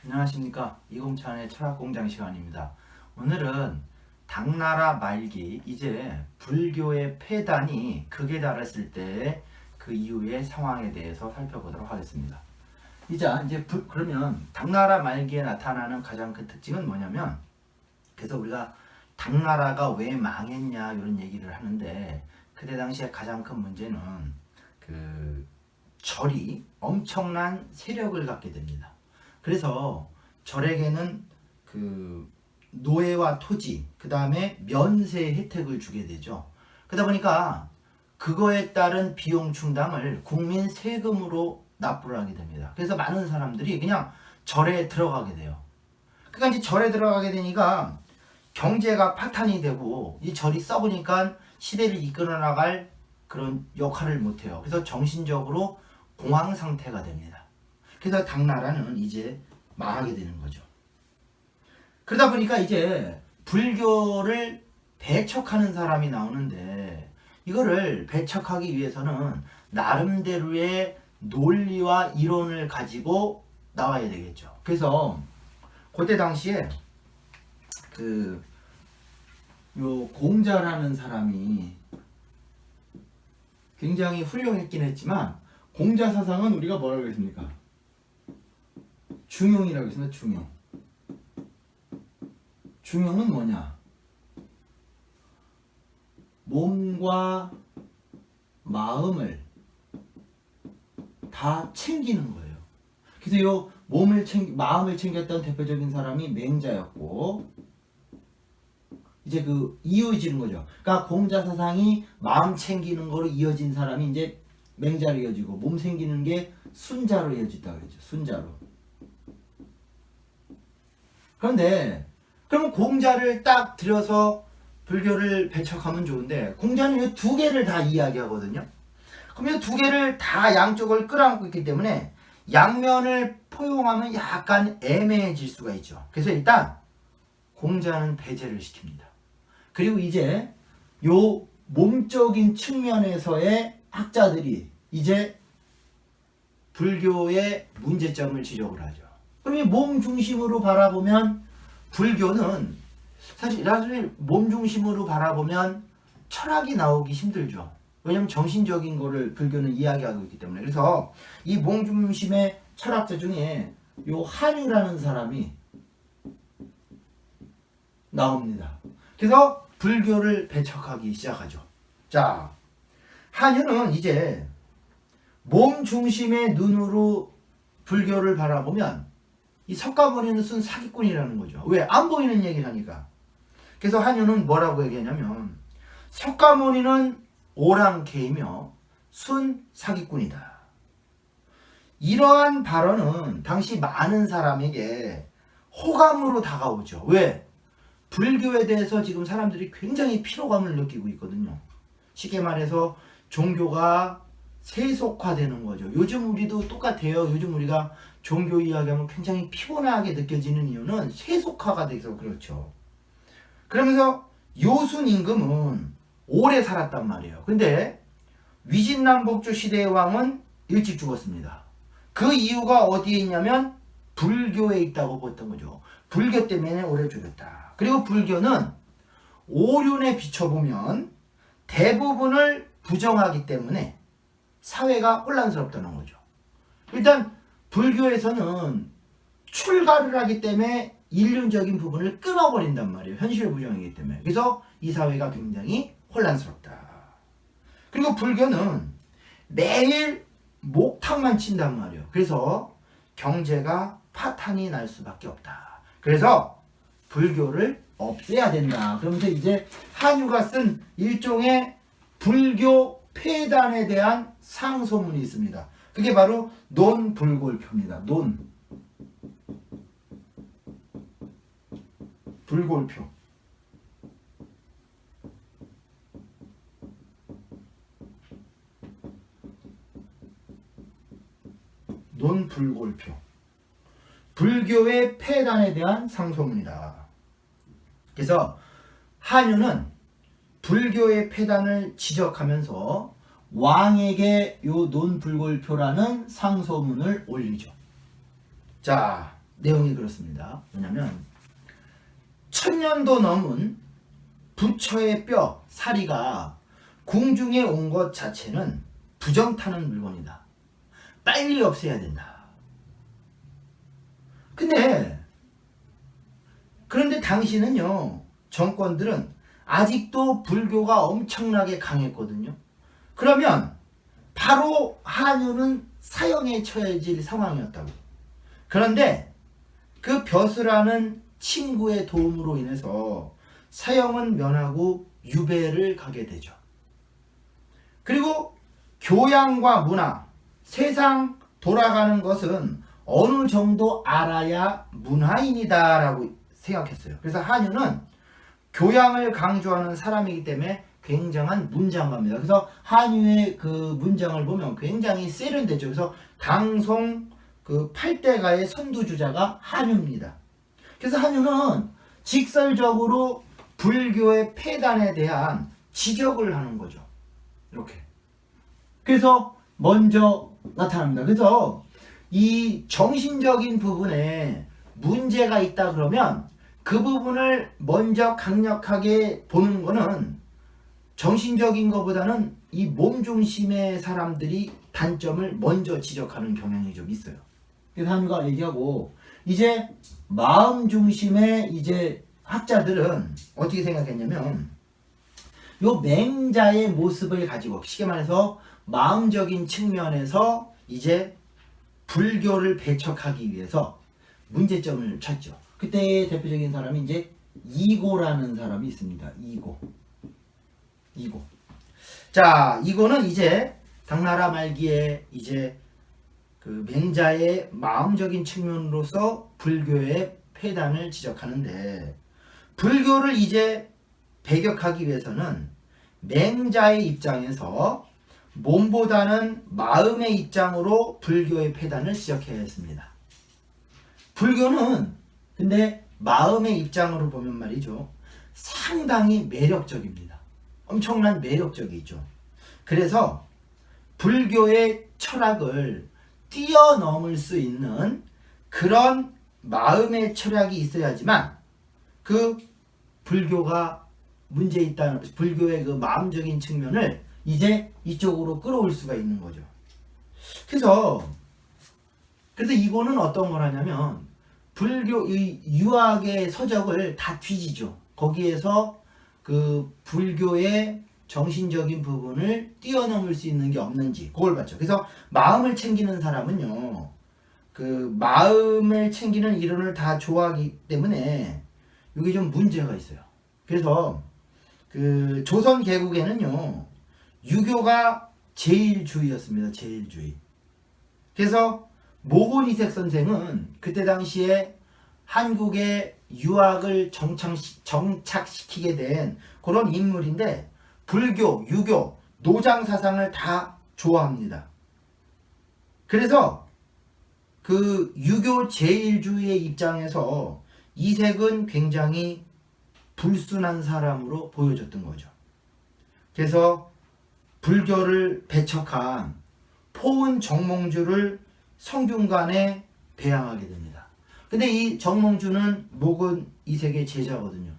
안녕하십니까. 이공찬의 철학공장 시간입니다. 오늘은 당나라 말기 이제 불교의 폐단이 극에 달했을 때 그 이후의 상황에 대해서 살펴보도록 하겠습니다. 그러면 당나라 말기에 나타나는 가장 큰 특징은 뭐냐면, 그래서 우리가 당나라가 왜 망했냐 이런 얘기를 하는데, 그때 당시에 가장 큰 문제는 그 절이 엄청난 세력을 갖게 됩니다. 그래서 절에게는 그 노예와 토지, 그 다음에 면세 혜택을 주게 되죠. 그러다 보니까 그거에 따른 비용 충당을 국민 세금으로 납부를 하게 됩니다. 그래서 많은 사람들이 그냥 절에 들어가게 돼요. 그러니까 이제 절에 들어가게 되니까 경제가 파탄이 되고, 이 절이 썩으니까 시대를 이끌어 나갈 그런 역할을 못해요. 그래서 정신적으로 공황 상태가 됩니다. 그래서 당나라는 이제 망하게 되는 거죠. 그러다 보니까 이제 불교를 배척하는 사람이 나오는데, 이거를 배척하기 위해서는 나름대로의 논리와 이론을 가지고 나와야 되겠죠. 그래서 그때 당시에 요 공자라는 사람이 굉장히 훌륭했긴 했지만, 공자 사상은 우리가 뭐라고 했습니까? 중용이라고 했습니다. 중용. 중용은 뭐냐? 몸과 마음을 다 챙기는 거예요. 그래서 요 마음을 챙겼던 대표적인 사람이 맹자였고, 이제 이어지는 거죠. 그러니까 공자 사상이 마음 챙기는 거로 이어진 사람이 이제 맹자로 이어지고, 몸 챙기는 게 순자로 이어졌다고 그랬죠. 순자로. 그런데 그러면 공자를 딱 들여서 불교를 배척하면 좋은데, 공자는 이 두 개를 다 이야기하거든요. 그럼 이 두 개를 다 양쪽을 끌어안고 있기 때문에 양면을 포용하면 약간 애매해질 수가 있죠. 그래서 일단 공자는 배제를 시킵니다. 그리고 이제 요 몸적인 측면에서의 학자들이 이제 불교의 문제점을 지적을 하죠. 그럼 이 몸 중심으로 바라보면 불교는 사실 몸 중심으로 바라보면 철학이 나오기 힘들죠. 왜냐하면 정신적인 거를 불교는 이야기하고 있기 때문에. 그래서 이 몸 중심의 철학자 중에 요 한유라는 사람이 나옵니다. 그래서 불교를 배척하기 시작하죠. 자, 한유는 이제 몸 중심의 눈으로 불교를 바라보면 이 석가모니는 순 사기꾼이라는 거죠. 왜? 안 보이는 얘기를 하니까. 그래서 한유는 뭐라고 얘기하냐면, 석가모니는 오랑캐이며 순 사기꾼이다. 이러한 발언은 당시 많은 사람에게 호감으로 다가오죠. 왜? 불교에 대해서 지금 사람들이 굉장히 피로감을 느끼고 있거든요. 쉽게 말해서 종교가 세속화되는 거죠. 요즘 우리도 똑같아요. 요즘 우리가 종교 이야기하면 굉장히 피곤하게 느껴지는 이유는 세속화가 돼서 그렇죠. 그러면서 요순 임금은 오래 살았단 말이에요. 근데 위진남북조 시대의 왕은 일찍 죽었습니다. 그 이유가 어디에 있냐면 불교에 있다고 봤던 거죠. 불교 때문에 오래 죽였다. 그리고 불교는 오륜에 비춰보면 대부분을 부정하기 때문에 사회가 혼란스럽다는 거죠. 일단 불교에서는 출가를 하기 때문에 인륜적인 부분을 끊어버린단 말이에요. 현실 부정이기 때문에. 그래서 이 사회가 굉장히 혼란스럽다. 그리고 불교는 매일 목탁만 친단 말이에요. 그래서 경제가 파탄이 날 수밖에 없다. 그래서 불교를 없애야 된다. 그러면서 이제 한유가 쓴 일종의 불교 폐단에 대한 상소문이 있습니다. 그게 바로 논불골표입니다. 불골표. 논불골표. 불교의 폐단에 대한 상소문이다. 그래서 한유는 불교의 폐단을 지적하면서 왕에게 요 논불골표라는 상소문을 올리죠. 자, 내용이 그렇습니다. 뭐냐면 1000년도 넘은 부처의 뼈, 사리가 궁중에 온 것 자체는 부정 타는 물건이다. 빨리 없애야 된다. 그런데 당시는요, 정권들은 아직도 불교가 엄청나게 강했거든요. 그러면 바로 한유는 사형에 처해질 상황이었다고. 그런데 그 벼슬하는 친구의 도움으로 인해서 사형은 면하고 유배를 가게 되죠. 그리고 교양과 문화, 세상 돌아가는 것은 어느 정도 알아야 문화인이다 라고 생각했어요. 그래서 한유는 교양을 강조하는 사람이기 때문에 굉장한 문장가입니다. 그래서 한유의 그 문장을 보면 굉장히 세련되죠. 그래서 당송 그 8대가의 선두주자가 한유입니다. 그래서 한유는 직설적으로 불교의 폐단에 대한 지적을 하는 거죠. 이렇게. 그래서 먼저 나타납니다. 그래서 이 정신적인 부분에 문제가 있다 그러면 그 부분을 먼저 강력하게 보는 거는 정신적인 것보다는 이 몸 중심의 사람들이 단점을 먼저 지적하는 경향이 좀 있어요. 그래서 한유가 얘기하고 이제 마음 중심의 이제 학자들은 어떻게 생각했냐면 요 맹자의 모습을 가지고 쉽게 말해서 마음적인 측면에서 이제 불교를 배척하기 위해서 문제점을 찾죠. 그때 대표적인 사람이 이제 이고라는 사람이 있습니다. 이고. 자, 이거는 이제 당나라 말기에 이제 그 맹자의 마음적인 측면으로서 불교의 폐단을 지적하는데, 불교를 이제 배격하기 위해서는 맹자의 입장에서 몸보다는 마음의 입장으로 불교의 폐단을 지적해야 했습니다. 불교는 근데 마음의 입장으로 보면 말이죠, 상당히 매력적입니다. 엄청난 매력적이죠. 그래서 불교의 철학을 뛰어넘을 수 있는 그런 마음의 철학이 있어야지만 그 불교가 문제 있다는, 불교의 그 마음적인 측면을 이제 이쪽으로 끌어올 수가 있는 거죠. 그래서 이거는 어떤 거라냐면 불교 이 유학의 서적을 다 뒤지죠. 거기에서 그 불교의 정신적인 부분을 뛰어넘을 수 있는 게 없는지 그걸 봤죠. 그래서 마음을 챙기는 사람은요, 그 마음을 챙기는 이론을 다 좋아하기 때문에 이게 좀 문제가 있어요. 그래서 그 조선 개국에는요, 유교가 제일주의였습니다. 제일주의. 그래서 모곤이색 선생은 그때 당시에 한국의 유학을 정착시키게 된 그런 인물인데, 불교, 유교, 노장 사상을 다 좋아합니다. 그래서 그 유교 제일주의의 입장에서 이색은 굉장히 불순한 사람으로 보여졌던 거죠. 그래서 불교를 배척한 포은 정몽주를 성균관에 배양하게 됩니다. 근데 이 정몽주는 목은 이색의 제자거든요.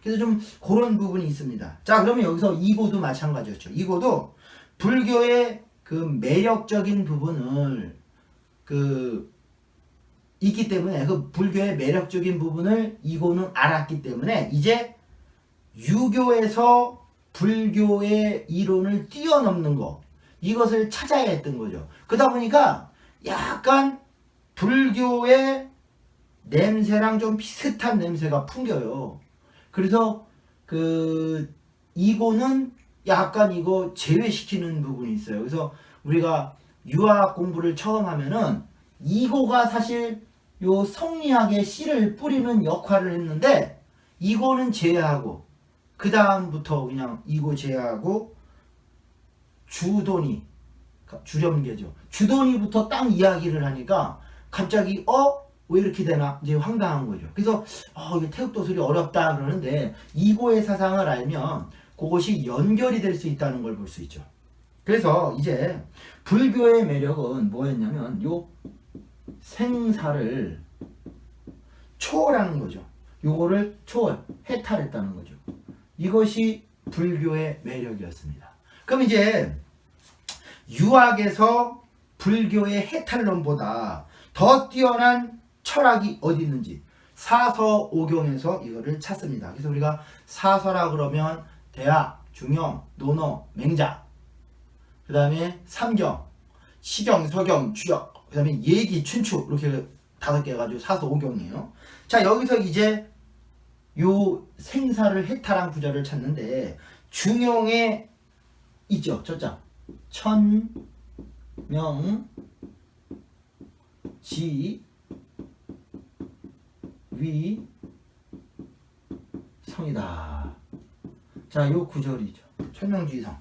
그래서 좀 그런 부분이 있습니다. 자, 그러면 여기서 이고도 마찬가지였죠. 이고도 불교의 그 매력적인 부분을 있기 때문에, 그 불교의 매력적인 부분을 이고는 알았기 때문에 이제 유교에서 불교의 이론을 뛰어넘는 거, 이것을 찾아야 했던 거죠. 그러다 보니까 약간 불교의 냄새랑 좀 비슷한 냄새가 풍겨요. 그래서 그 이고는 약간 이거 제외시키는 부분이 있어요. 그래서 우리가 유학 공부를 처음 하면은 이고가 사실 요 성리학의 씨를 뿌리는 역할을 했는데, 이고는 제외하고 그 다음부터 그냥 이고 제외하고 주도니, 주렴계죠. 주도니부터 딱 이야기를 하니까 갑자기 왜 이렇게 되나 이제 황당한 거죠. 그래서 이게 태극도술이 어렵다 그러는데 이고의 사상을 알면 그것이 연결이 될 수 있다는 걸 볼 수 있죠. 그래서 이제 불교의 매력은 뭐였냐면 요 생사를 초월하는 거죠. 요거를 초월, 해탈했다는 거죠. 이것이 불교의 매력이었습니다. 그럼 이제 유학에서 불교의 해탈론보다 더 뛰어난 철학이 어디 있는지 사서오경에서 이거를 찾습니다. 그래서 우리가 사서라 그러면 대학, 중용, 논어, 맹자, 그 다음에 삼경, 시경, 서경, 주역, 그 다음에 예기, 춘추 이렇게 5개 해가지고 사서오경이에요. 자, 여기서 이제 요 생사를 해탈한 구절을 찾는데 중용에 있죠. 저자 천명 지 위 성이다. 자, 요 구절이죠. 천명지성.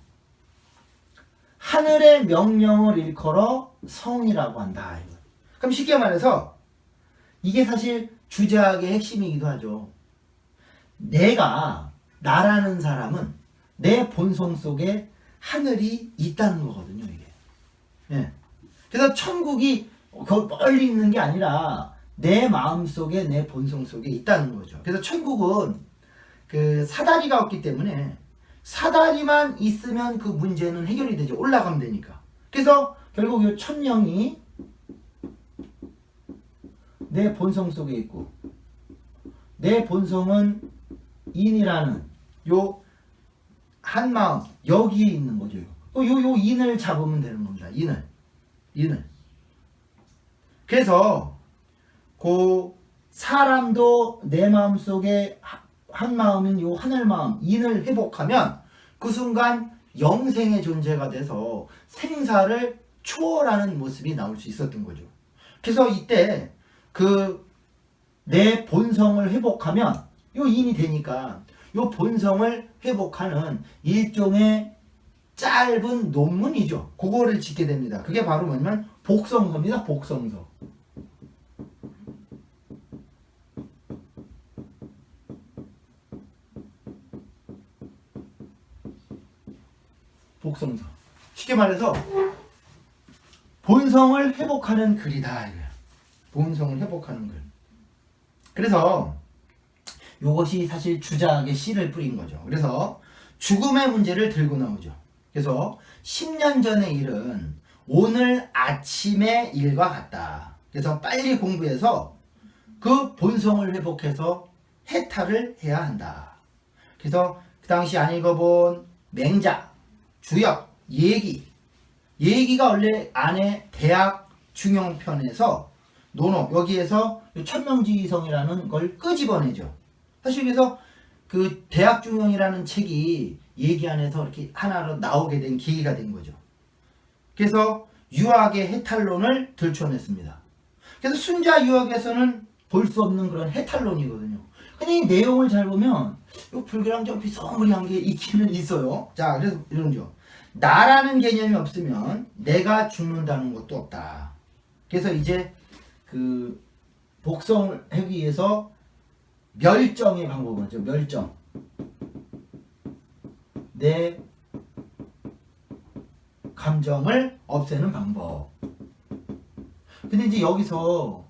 하늘의 명령을 일컬어 성이라고 한다. 이거. 그럼 쉽게 말해서 이게 사실 주제학의 핵심이기도 하죠. 나라는 사람은 내 본성 속에 하늘이 있다는 거거든요, 이게. 예. 그래서 천국이 멀리 있는 게 아니라 내 마음 속에, 내 본성 속에 있다는 거죠. 그래서 천국은 그 사다리가 없기 때문에 사다리만 있으면 그 문제는 해결이 되죠. 올라가면 되니까. 그래서 결국 이 천명이 내 본성 속에 있고, 내 본성은 인이라는 요 한마음 여기에 있는 거죠. 요 인을 잡으면 되는 겁니다. 인을. 그래서 그 사람도 내 마음 속에 한 마음인 요 하늘 마음 인을 회복하면 그 순간 영생의 존재가 돼서 생사를 초월하는 모습이 나올 수 있었던 거죠. 그래서 이때 그 내 본성을 회복하면 요 인이 되니까 요 본성을 회복하는 일종의 짧은 논문이죠. 그거를 짓게 됩니다. 그게 바로 뭐냐면 복성서입니다. 복성서. 복성서. 쉽게 말해서 본성을 회복하는 글이다. 본성을 회복하는 글. 그래서 이것이 사실 주작의 씨를 뿌린 거죠. 그래서 죽음의 문제를 들고 나오죠. 그래서 10년 전의 일은 오늘 아침의 일과 같다. 그래서 빨리 공부해서 그 본성을 회복해서 해탈을 해야 한다. 그래서 그 당시 안 읽어본 맹자, 주역, 예기가 원래 안에 대학 중용편에서 논어 여기에서 천명지성이라는 걸 끄집어내죠. 사실 그래서 그 대학 중용이라는 책이 예기 안에서 이렇게 하나로 나오게 된 계기가 된 거죠. 그래서 유학의 해탈론을 들춰냈습니다. 그래서 순자 유학에서는 볼 수 없는 그런 해탈론이거든요. 근데 이 내용을 잘 보면 이 불교랑 좀 비슷한 게 있기는 있어요. 자, 그래서 이런죠. 나라는 개념이 없으면 내가 죽는다는 것도 없다. 그래서 이제 그 복성을 하기 위해서 멸정의 방법은 뭐죠? 멸정. 내 감정을 없애는 방법. 근데 이제 여기서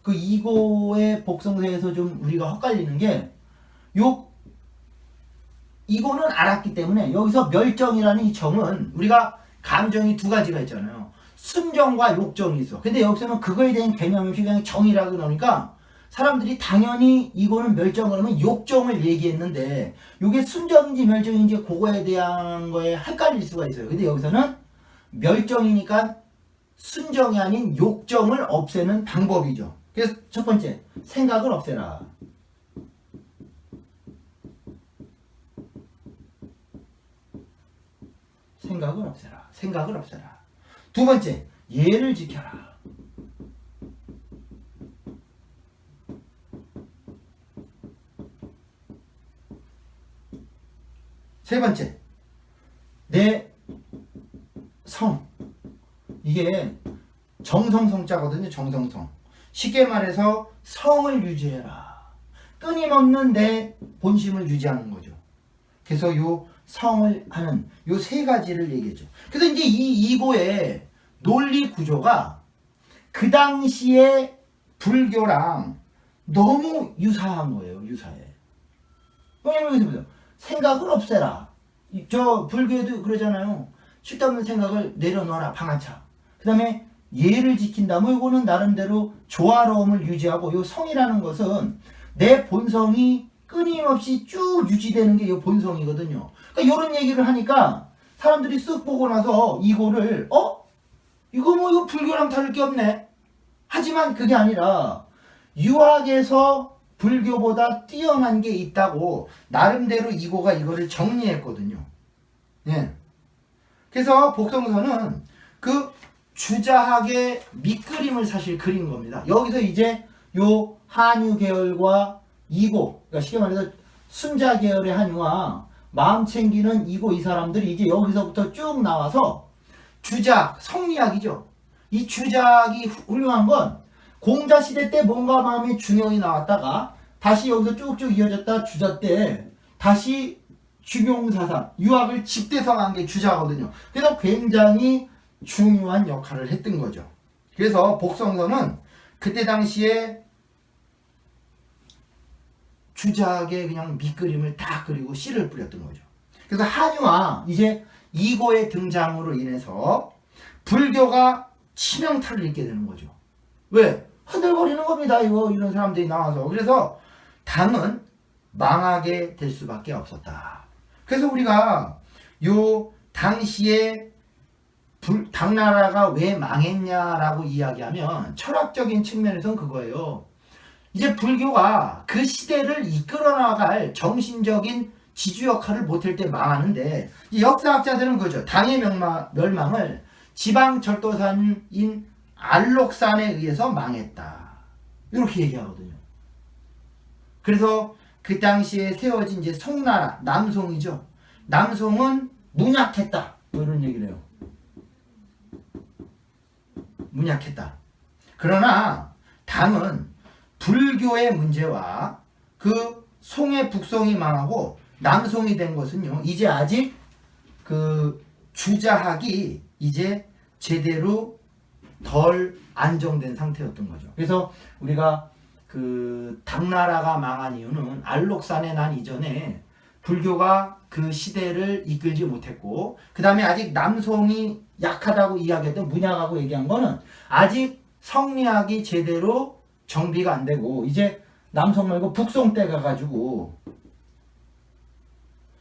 그 이고의 복성서에서 좀 우리가 헛갈리는 게 이거는 알았기 때문에 여기서 멸정이라는 이 정은 우리가 감정이 두 가지가 있잖아요. 순정과 욕정이 있어. 근데 여기서는 그거에 대한 개념이 그냥 정이라고 나오니까 사람들이 당연히 이거는 멸정 그러면 욕정을 얘기했는데 이게 순정인지 멸정인지 그거에 대한 거에 헷갈릴 수가 있어요. 근데 여기서는 멸정이니까 순정이 아닌 욕정을 없애는 방법이죠. 그래서 첫 번째, 생각을 없애라. 생각을 없애라. 두 번째, 예를 지켜라. 세 번째, 내 성. 이게 정성성자거든요. 정성성. 쉽게 말해서 성을 유지해라. 끊임없는 내 본심을 유지하는 거죠. 그래서 요 성을 하는 요 세 가지를 얘기했죠. 그래서 이제 이 이고의 논리 구조가 그 당시에 불교랑 너무 유사한 거예요. 유사해. 왜냐면 여기서 보세요. 생각을 없애라. 저 불교에도 그러잖아요. 쓸데없는 생각을 내려놓아라. 방아차. 그 다음에 예를 지킨다. 뭐 이거는 나름대로 조화로움을 유지하고, 요 성이라는 것은 내 본성이 끊임없이 쭉 유지되는 게 이 본성이거든요. 그러니까 이런 얘기를 하니까 사람들이 쓱 보고 나서 이거를 이거 뭐 이거 불교랑 다를 게 없네. 하지만 그게 아니라 유학에서 불교보다 뛰어난 게 있다고 나름대로 이고가 이거를 정리했거든요. 예. 그래서 복성서는 그 주자학의 밑그림을 사실 그린 겁니다. 여기서 이제 요 한유 계열과 이고, 그러니까 쉽게 말해서 순자 계열의 한유와 마음 챙기는 이고, 이 사람들이 이제 여기서부터 쭉 나와서 주작, 성리학이죠. 이 주작이 훌륭한 건 공자 시대 때 뭔가 마음의 중용이 나왔다가 다시 여기서 쭉쭉 이어졌다 주자 때 다시 중용사상, 유학을 집대성한 게 주자거든요. 그래서 굉장히 중요한 역할을 했던 거죠. 그래서 복성서는 그때 당시에 주작의 그냥 밑그림을 다 그리고 씨를 뿌렸던 거죠. 그래서 한유와 이제 이고의 등장으로 인해서 불교가 치명타를 입게 되는 거죠. 왜? 흔들거리는 겁니다. 이런 사람들이 나와서. 그래서 당은 망하게 될 수밖에 없었다. 그래서 우리가 요 당시에 당나라가 왜 망했냐라고 이야기하면 철학적인 측면에서는 그거예요. 이제 불교가 그 시대를 이끌어 나갈 정신적인 지주 역할을 못할 때 망하는데, 이 역사학자들은 그죠. 당의 멸망을 지방 절도산인 알록산에 의해서 망했다. 이렇게 얘기하거든요. 그래서 그 당시에 세워진 이제 송나라, 남송이죠. 남송은 문약했다. 뭐 이런 얘기를 해요. 문약했다. 그러나 당은 불교의 문제와 그 송의 북송이 망하고 남송이 된 것은요, 이제 아직 그 주자학이 이제 제대로 덜 안정된 상태였던 거죠. 그래서 우리가 그 당나라가 망한 이유는 알록산에 난 이전에 불교가 그 시대를 이끌지 못했고, 그 다음에 아직 남송이 약하다고 이야기했던 문약하고 얘기한 거는 아직 성리학이 제대로 정비가 안 되고, 이제 남송 말고 북송 때 가가지고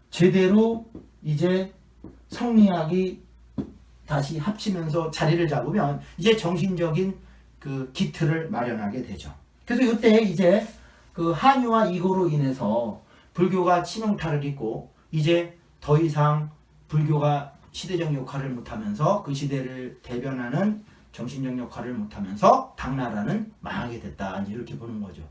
제대로 이제 성리학이 다시 합치면서 자리를 잡으면 이제 정신적인 그 기틀을 마련하게 되죠. 그래서 이때 이제 그 한유와 이고로 인해서 불교가 치명타를 입고 이제 더 이상 불교가 시대적 역할을 못하면서 그 시대를 대변하는 정신적 역할을 못하면서 당나라는 망하게 됐다. 이렇게 보는 거죠.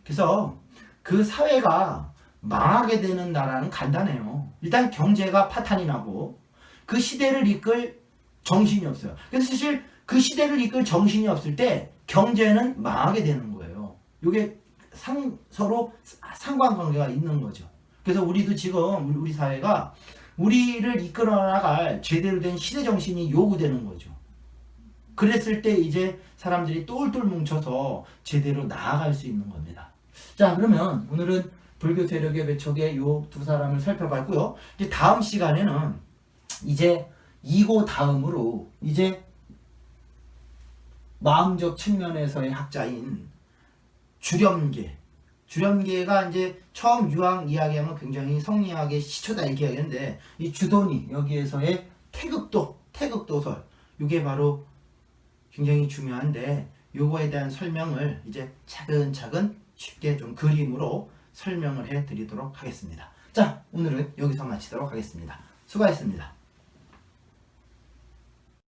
그래서 그 사회가 망하게 되는 나라는 간단해요. 일단 경제가 파탄이 나고 그 시대를 이끌 정신이 없어요. 그래서 사실 그 시대를 이끌 정신이 없을 때 경제는 망하게 되는 거예요. 이게 서로 상관관계가 있는 거죠. 그래서 우리도 지금 우리 사회가 우리를 이끌어 나갈 제대로 된 시대 정신이 요구되는 거죠. 그랬을 때 이제 사람들이 똘똘 뭉쳐서 제대로 나아갈 수 있는 겁니다. 자, 그러면 오늘은 불교 세력의 매척의 요 두 사람을 살펴봤고요. 이제 다음 시간에는 이제 이고 다음으로 이제 마음적 측면에서의 학자인 주렴계가 이제 처음 유학 이야기하면 굉장히 성리학의 시초다 이렇게 이야기하는데, 이 주도니 여기에서의 태극도설, 이게 바로 굉장히 중요한데, 요거에 대한 설명을 이제 차근차근 쉽게 좀 그림으로 설명을 해 드리도록 하겠습니다. 자, 오늘은 여기서 마치도록 하겠습니다. 수고하셨습니다.